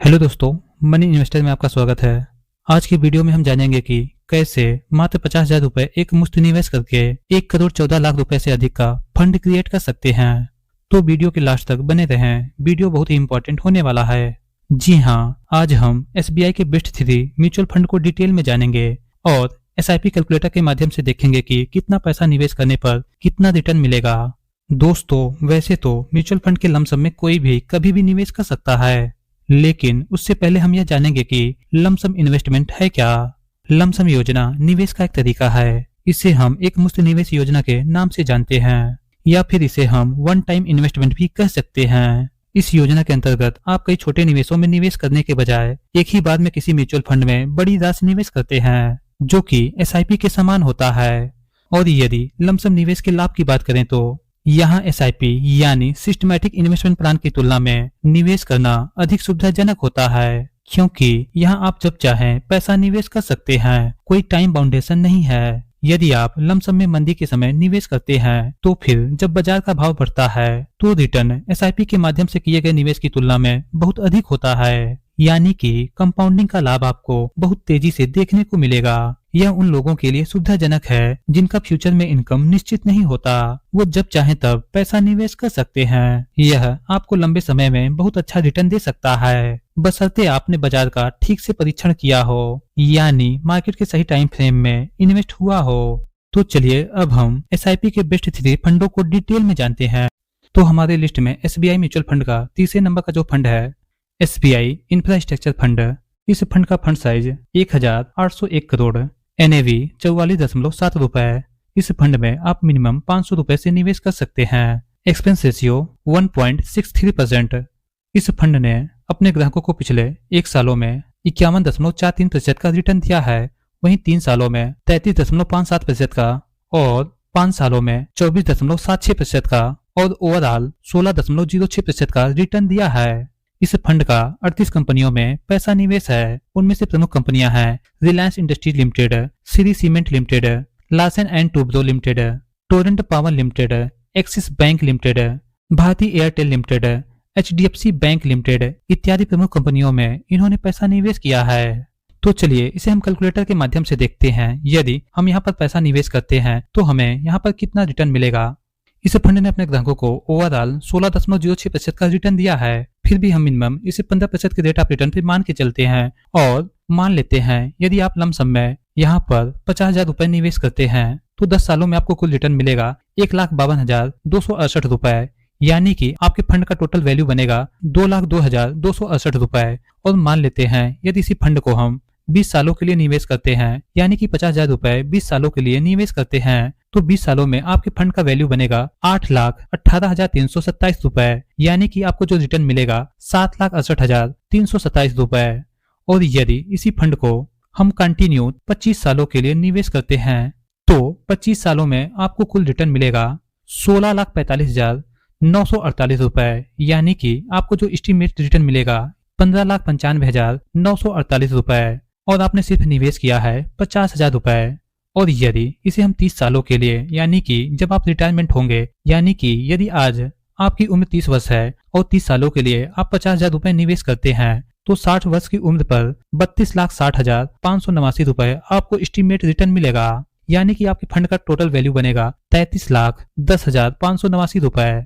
Hello दोस्तों, money investor में आपका स्वागत है। आज की वीडियो में हम जानेंगे कि कैसे मात्र 50,000 रुपए एक मुश्त निवेश करके 1,14,00,000 रुपए से अधिक का फंड क्रिएट कर सकते हैं। तो वीडियो के लास्ट तक बने रहें, वीडियो बहुत ही इंपॉर्टेंट होने वाला है। जी हाँ, आज हम SBI के बेस्ट 3 म्यूचुअल फंड को डिटेल में जानेंगे और SIP कैलकुलेटर के माध्यम से देखेंगे कि कितना पैसा निवेश करने पर कितना रिटर्न मिलेगा। दोस्तों, वैसे तो म्यूचुअल फंड के लमसम में कोई भी कभी भी निवेश कर सकता है, लेकिन उससे पहले हम यह जानेंगे कि लमसम इन्वेस्टमेंट है क्या। लमसम योजना निवेश का एक तरीका है। इसे हम एक मुफ्त निवेश योजना के नाम से जानते हैं, या फिर इसे हम वन टाइम इन्वेस्टमेंट भी कह सकते हैं। इस योजना के अंतर्गत आप कई छोटे निवेशों में निवेश करने के बजाय एक ही बार में किसी म्यूचुअल फंड में बड़ी राशि निवेश करते हैं, जो कि SIP के समान होता है। और यदि लमसम निवेश के लाभ की बात करें तो यहाँ SIP यानी सिस्टमैटिक इन्वेस्टमेंट प्लान की तुलना में निवेश करना अधिक सुविधाजनक होता है, क्योंकि यहाँ आप जब चाहें पैसा निवेश कर सकते हैं, कोई टाइम बाउंडेशन नहीं है। यदि आप लमसम में मंदी के समय निवेश करते हैं तो फिर जब बाजार का भाव बढ़ता है तो रिटर्न SIP के माध्यम से किए गए निवेश की तुलना में बहुत अधिक होता है, यानी कि कंपाउंडिंग का लाभ आपको बहुत तेजी से देखने को मिलेगा। यह उन लोगों के लिए सुविधाजनक है जिनका फ्यूचर में इनकम निश्चित नहीं होता। वो जब चाहें तब पैसा निवेश कर सकते हैं। यह आपको लंबे समय में बहुत अच्छा रिटर्न दे सकता है, बशर्ते आपने बाजार का ठीक से परीक्षण किया हो, यानी मार्केट के सही टाइम फ्रेम में इन्वेस्ट हुआ हो। तो चलिए अब हम SIP के बेस्ट 3 फंडों को डिटेल में जानते हैं। तो हमारे लिस्ट में SBI म्यूचुअल फंड का तीसरे नंबर का जो फंड है, SBI इंफ्रास्ट्रक्चर फंड। इस फंड का फंड साइज 1,801 करोड़, NAV 44.7 रुपए। इस फंड में आप मिनिमम 500 रुपए से निवेश कर सकते हैं। Expense ratio 1.63%। इस फंड ने अपने ग्राहकों को पिछले 1 सालों में 51.43% का रिटर्न दिया है, वहीं 3 सालों में 33.57% का और 5 सालों में 24.76% का और ओवरऑल 16.06% का रिटर्न दिया है। इस फंड का 38 कंपनियों में पैसा निवेश है। उनमें से प्रमुख कंपनियां हैं Reliance Industries limited, Shree cement limited, Larsen and Toubro limited, Torrent power limited, Axis Bank limited, Bharti Airtel limited, HDFC bank limited इत्यादि प्रमुख कंपनियों में इन्होंने पैसा निवेश किया है। तो चलिए इसे हम कैलकुलेटर के माध्यम से देखते हैं। यदि हम यहाँ पर पैसा निवेश करते हैं तो हमें यहाँ पर कितना रिटर्न मिलेगा। इस फंड ने अपने ग्राहकों को ओवरऑल 16.06% का रिटर्न दिया है। फिर भी हम मिनिमम इसे 15% के रेट ऑफ रिटर्न पे मान के चलते हैं और मान लेते हैं यदि आप लमसम में यहाँ पर 50,000 रुपए निवेश करते हैं तो 10 सालों में आपको कुल रिटर्न मिलेगा 1,52,268 रुपए, यानी कि आपके फंड का टोटल वैल्यू बनेगा 2,02,268 रुपए। और मान लेते हैं यदि इसी फंड को हम 20 सालों के लिए निवेश करते हैं, यानी कि 50,000 रुपए 20 सालों के लिए निवेश करते हैं, तो 20 सालों में आपके फंड का वैल्यू बनेगा 8,18,327 रुपए, यानी कि आपको जो रिटर्न मिलेगा 7,68,327 रुपए। और यदि इसी फंड को हम कंटिन्यू 25 सालों के लिए निवेश करते हैं तो 25 सालों में आपको कुल रिटर्न मिलेगा 16,45,948 रुपए, यानी कि आपको जो एस्टिमेट रिटर्न मिलेगा 15,95,948 रुपए। और आपने सिर्फ निवेश किया है 50,000 रुपए। और यदि इसे हम 30 सालों के लिए, यानी कि जब आप रिटायरमेंट होंगे, यानी कि यदि आज आपकी उम्र 30 वर्ष है और 30 सालों के लिए आप 50,000 रुपए निवेश करते हैं तो 60 वर्ष की उम्र पर 32,60,589 रुपए आपको एस्टिमेट रिटर्न मिलेगा, यानी कि आपके फंड का टोटल वैल्यू बनेगा 33,10,589 रुपए।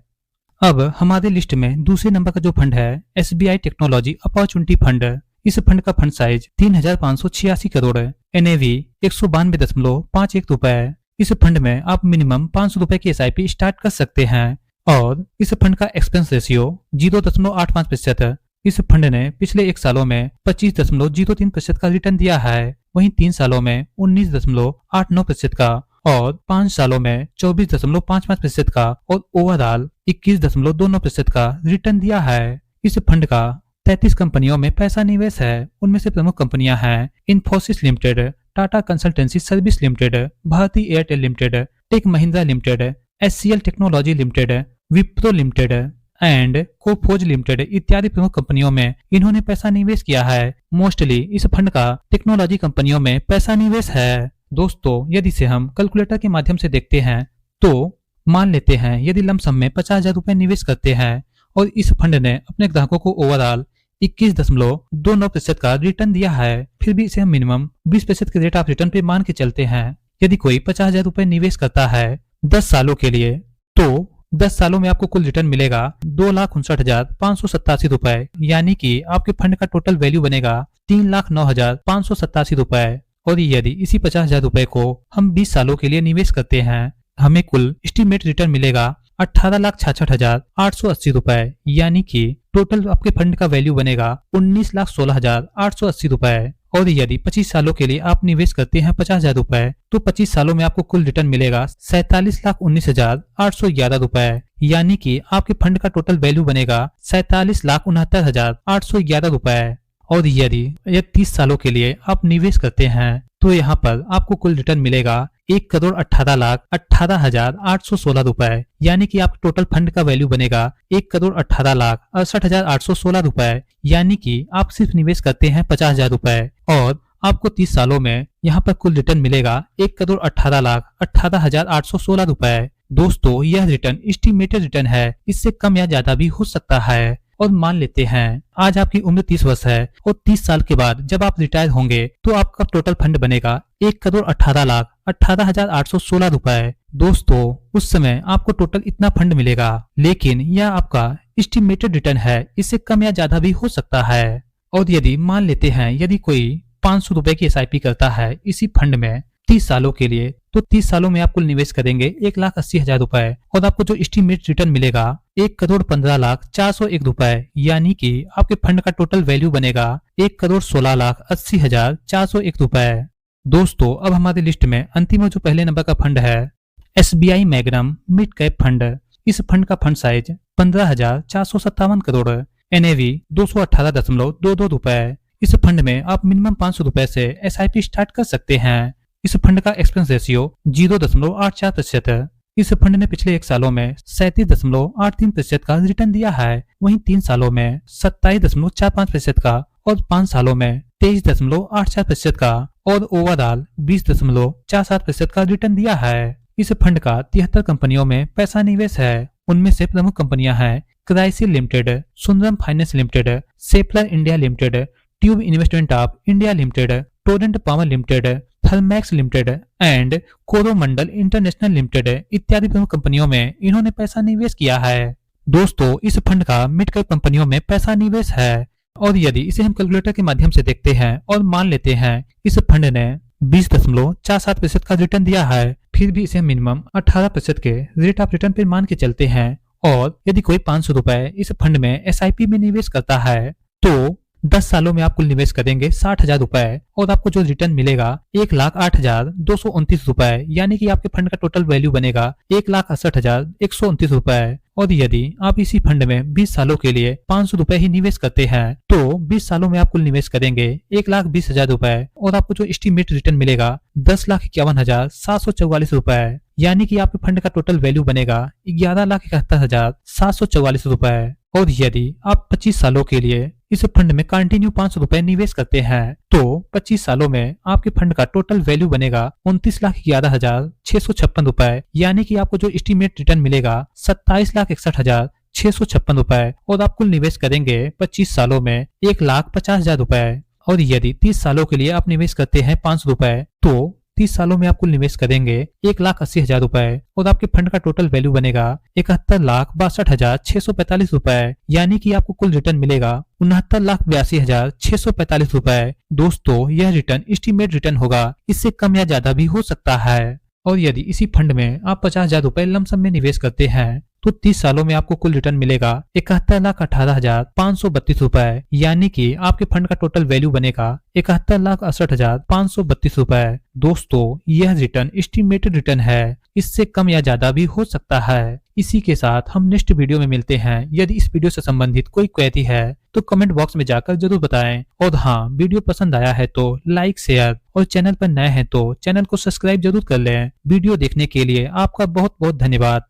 अब हमारे लिस्ट में दूसरे नंबर का जो फंड है SBI टेक्नोलॉजी अपॉर्चुनिटी फंड। इस फंड का फंड साइज 3,586 करोड़, NAV 192.51 रुपए। इस फंड में आप मिनिमम 500 रुपए की SIP स्टार्ट कर सकते हैं और इस फंड का एक्सपेंस रेशियो 0.85%। इस फंड ने पिछले 1 सालों में 25.03% का रिटर्न दिया है, वहीं 3 सालों में 19.89% का और 5 सालों में 24.55% का और ओवरऑल 21.29% का रिटर्न दिया है। इस फंड का 33 कंपनियों में पैसा निवेश है। उनमें से प्रमुख कंपनियां हैं Infosys limited, Tata consultancy service limited, Bharti Airtel limited, tech Mahindra limited, HCL technology limited, Wipro limited and Coforge limited इत्यादि प्रमुख कंपनियों में इन्होंने पैसा निवेश किया है। मोस्टली इस फंड का टेक्नोलॉजी कंपनियों में पैसा निवेश है। दोस्तों, यदि इसे हम कैलकुलेटर के माध्यम से देखते हैं तो मान लेते हैं यदि लमसम में 50,000 रुपए निवेश करते हैं और इस फंड ने अपने ग्राहकों को ओवरऑल 21.29% का रिटर्न दिया है, फिर भी इसे हम मिनिमम 20% के रेट ऑफ रिटर्न पे मान के चलते हैं। यदि कोई 50,000 रुपए निवेश करता है 10 सालों के लिए, तो 10 सालों में आपको कुल रिटर्न मिलेगा 2,59,587 रुपए, यानी कि आपके फंड का टोटल वैल्यू बनेगा 3,09,587 रुपए। और यदि इसी 50,000 रुपए को हम 20 सालों के लिए निवेश करते हैं, हमें कुल एस्टिमेट रिटर्न मिलेगा 18,66,880 रुपए, यानी कि टोटल आपके फंड का वैल्यू बनेगा 19,16,880 रुपए। और यदि 25 सालों के लिए आप निवेश करते हैं 50,000 रुपए, तो 25 सालों में आपको कुल रिटर्न मिलेगा 47,19,811 रुपए, यानी कि आपके फंड का टोटल वैल्यू बनेगा 47,69,811 रुपए। और यदि यह 30 सालों के लिए आप निवेश करते हैं, तो यहाँ पर आपको कुल रिटर्न मिलेगा 1,18,18,816 रुपए, यानी कि आपके टोटल फंड का वैल्यू बनेगा 1,18,68,816 रुपए, यानी कि आप सिर्फ निवेश करते हैं 50,000 रुपए और आपको 30 सालों में यहाँ पर कुल रिटर्न मिलेगा 1,18,18,816 रुपए। दोस्तों, यह रिटर्न एस्टिमेटेड रिटर्न है, इससे कम या ज्यादा भी हो सकता है। और मान लेते हैं आज आपकी उम्र 30 वर्ष है और 30 साल के बाद जब आप रिटायर होंगे तो आपका टोटल फंड बनेगा 1,18,18,816 रुपए। दोस्तों, उस समय आपको टोटल इतना फंड मिलेगा, लेकिन यह आपका एस्टिमेटेड रिटर्न है, इससे कम या ज्यादा भी हो सकता है। और यदि मान लेते हैं यदि कोई 500 रुपए की SIP करता है इसी फंड में 30 सालों के लिए, तो 30 सालों में आप कुल निवेश करेंगे 1,80,000 रुपए और आपको जो एस्टिमेट रिटर्न मिलेगा 1,15,04,01 रुपए, यानी कि आपके फंड का टोटल वैल्यू बनेगा 1,16,80,401 रुपए। दोस्तों, अब हमारी लिस्ट में अंतिम जो पहले नंबर का फंड है SBI magnum mid cap fund. इस फंड का फंड साइज 15,457 करोड़, NAV 218.22 रुपए। इस फंड में आप मिनिमम 500 रुपए से SIP स्टार्ट कर सकते हैं। इस फंड का एक्सपेंस रेशियो 0.84% है। इस फंड ने पिछले 1 सालों में 37.83% का रिटर्न दिया है, वहीं 3 सालों में 27.45% का और 5 सालों में 23.84% का और ओवरऑल 20.47% का रिटर्न दिया है। इस फंड का 73 कंपनियों में पैसा निवेश है। उनमें से प्रमुख कंपनियां हैं Crisil limited, Sundaram finance limited, Schaeffler India limited, tube investment of India limited, Torrent power limited, Thermax limited and Coromandel international limited इत्यादि प्रमुख कंपनियों में इन्होंने पैसा निवेश किया है। दोस्तों, इस फंड का मिड कैप कंपनियों में पैसा निवेश है। और यदि इसे हम कैलकुलेटर के माध्यम से देखते हैं और मान लेते हैं इस फंड ने 20.47% का रिटर्न दिया है, फिर भी इसे मिनिमम 18% के रेट ऑफ रिटर्न पर मान के चलते हैं। और यदि कोई 500 रुपए इस फंड में SIP में निवेश करता है, तो 10 सालों में आप कुल निवेश करेंगे 60,000 रुपए और आपको जो रिटर्न मिलेगा 1,08,229 रुपए, यानी कि आपके फंड का टोटल वैल्यू बनेगा 1,68,129 रुपए। और यदि आप इसी फंड में 20 सालों के लिए 500 रुपए ही निवेश करते हैं, तो 20 सालों में आप कुल निवेश करेंगे 1,20,000 रुपए और आपको जो एस्टिमेट रिटर्न मिलेगा 10,51,744 रुपए, यानी कि आपके फंड का टोटल वैल्यू बनेगा 11,71,744 रुपए। और यदि आप 25 सालों के लिए इस फंड में कंटिन्यू 500 रुपए निवेश करते हैं, तो 25 सालों में आपके फंड का टोटल वैल्यू बनेगा 29,11,656 रुपए, यानी कि आपको जो एस्टिमेट रिटर्न मिलेगा 27,61,656 रुपए और आप कुल निवेश करेंगे 25 सालों में 1,50,000 रुपए। और यदि 30 सालों के लिए आप निवेश करते हैं 500 रुपए, तो 30 सालों में आप कुल निवेश करेंगे 1,80,000 रुपए और आपके फंड का टोटल वैल्यू बनेगा 71,62,645 रुपए, यानी कि आपको कुल रिटर्न मिलेगा 69,82,645 रुपए। दोस्तों, यह रिटर्न एस्टिमेट रिटर्न होगा, इससे कम या ज्यादा भी हो सकता है। और यदि इसी फंड में आप 50,000 रुपए लमसम में निवेश करते हैं, तो 30 सालों में आपको कुल रिटर्न मिलेगा 71,18,532 रुपए, यानी कि आपके फंड का टोटल वैल्यू बनेगा 71,68,532 रुपए। दोस्तों, यह रिटर्न एस्टिमेटेड रिटर्न है, इससे कम या ज्यादा भी हो सकता है। इसी के साथ हम नेक्स्ट वीडियो में मिलते हैं। यदि इस वीडियो से संबंधित कोई क्वेरी है तो कमेंट बॉक्स में जाकर जरूर बताएं। और हाँ, वीडियो पसंद आया है तो लाइक, शेयर और चैनल पर नए हैं तो चैनल को सब्सक्राइब जरूर कर लें। वीडियो देखने के लिए आपका बहुत बहुत धन्यवाद।